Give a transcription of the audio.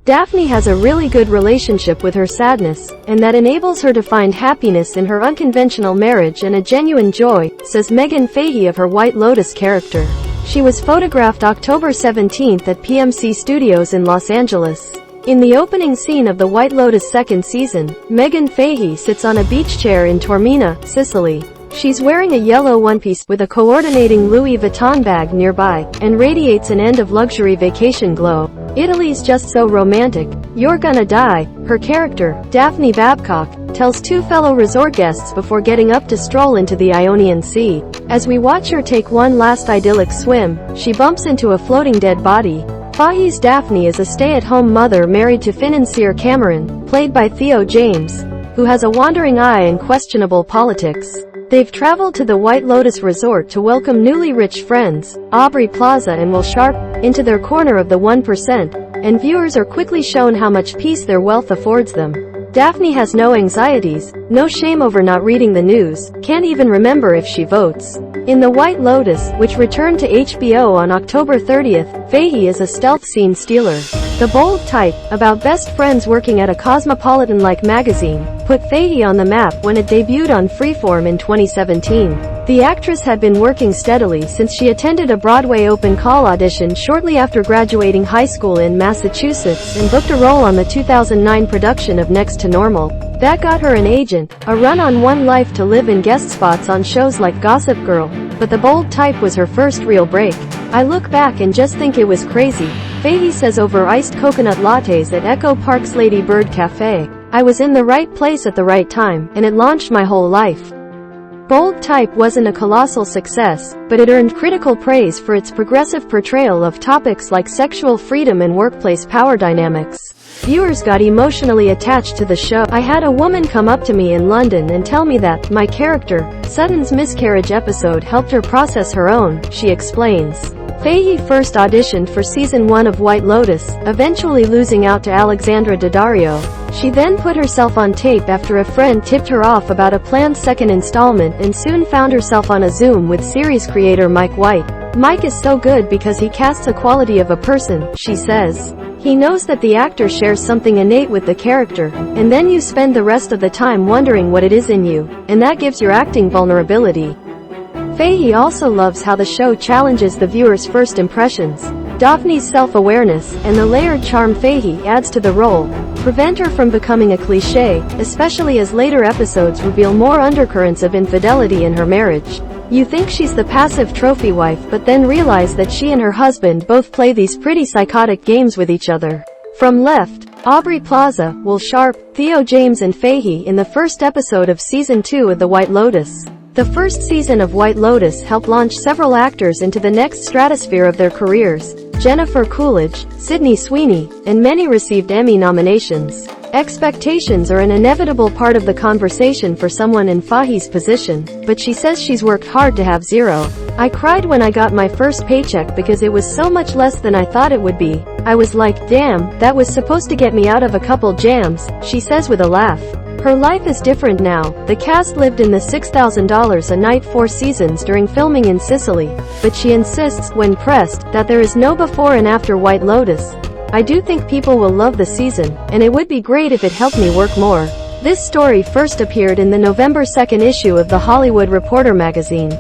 Daphne has a really good relationship with her sadness, and that enables her to find happiness in her unconventional marriage and a genuine joy, says Meghann Fahy of her White Lotus character. She was photographed October 17 at PMC Studios in Los Angeles. In the opening scene of the White Lotus second season, Meghann Fahy sits on a beach chair in Taormina, Sicily. She's wearing a yellow one-piece with a coordinating Louis Vuitton bag nearby, and radiates an end-of-luxury vacation glow. Italy's just so romantic. You're gonna die, her character, Daphne Babcock, tells two fellow resort guests before getting up to stroll into the Ionian Sea. As we watch her take one last idyllic swim, she bumps into a floating dead body. Fahy's Daphne is a stay-at-home mother married to financier Cameron, played by Theo James, who has a wandering eye and questionable politics. They've traveled to the White Lotus resort to welcome newly rich friends, Aubrey Plaza and Sharpe, into their corner of the 1%, and viewers are quickly shown how much peace their wealth affords them. Daphne has no anxieties, no shame over not reading the news, can't even remember if she votes. In The White Lotus, which returned to HBO on October 30th, Fahy is a stealth scene stealer. The bold type, about best friends working at a Cosmopolitan-like magazine, put Fahy on the map when it debuted on Freeform in 2017. The actress had been working steadily since she attended a Broadway open call audition shortly after graduating high school in Massachusetts and booked a role on the 2009 production of Next to Normal. That got her an agent, a run on One Life to Live and guest spots on shows like Gossip Girl, but The Bold Type was her first real break. I look back and just think it was crazy, Fahy says over iced coconut lattes at Echo Park's Lady Byrd Cafe. I was in the right place at the right time, and it launched my whole life. Bold Type wasn't a colossal success, but it earned critical praise for its progressive portrayal of topics like sexual freedom and workplace power dynamics. Viewers got emotionally attached to the show. I had a woman come up to me in London and tell me that my character, Sutton's miscarriage episode helped her process her own, she explains. Fahy first auditioned for season 1 of White Lotus, eventually losing out to Alexandra Daddario. She then put herself on tape after a friend tipped her off about a planned second installment and soon found herself on a Zoom with series creator Mike White. Mike is so good because he casts a quality of a person, she says. He knows that the actor shares something innate with the character, and then you spend the rest of the time wondering what it is in you, and that gives your acting vulnerability. Fahy also loves how the show challenges the viewer's first impressions. Daphne's self-awareness, and the layered charm Fahy adds to the role, prevent her from becoming a cliché, especially as later episodes reveal more undercurrents of infidelity in her marriage. You think she's the passive trophy wife but then realize that she and her husband both play these pretty psychotic games with each other. From left, Aubrey Plaza, Sharpe, Theo James and Fahy in the first episode of Season 2 of The White Lotus. The first season of White Lotus helped launch several actors into the next stratosphere of their careers. Jennifer Coolidge, Sydney Sweeney, and many received Emmy nominations. Expectations are an inevitable part of the conversation for someone in Fahy's position, but she says she's worked hard to have zero. I cried when I got my first paycheck because it was so much less than I thought it would be. I was like, damn, that was supposed to get me out of a couple jams, she says with a laugh. Her life is different now. The cast lived in the $6,000 a night 4 seasons during filming in Sicily, but she insists, when pressed, that there is no before and after White Lotus. I do think people will love the season, and it would be great if it helped me work more. This story first appeared in the November 2nd issue of The Hollywood Reporter magazine.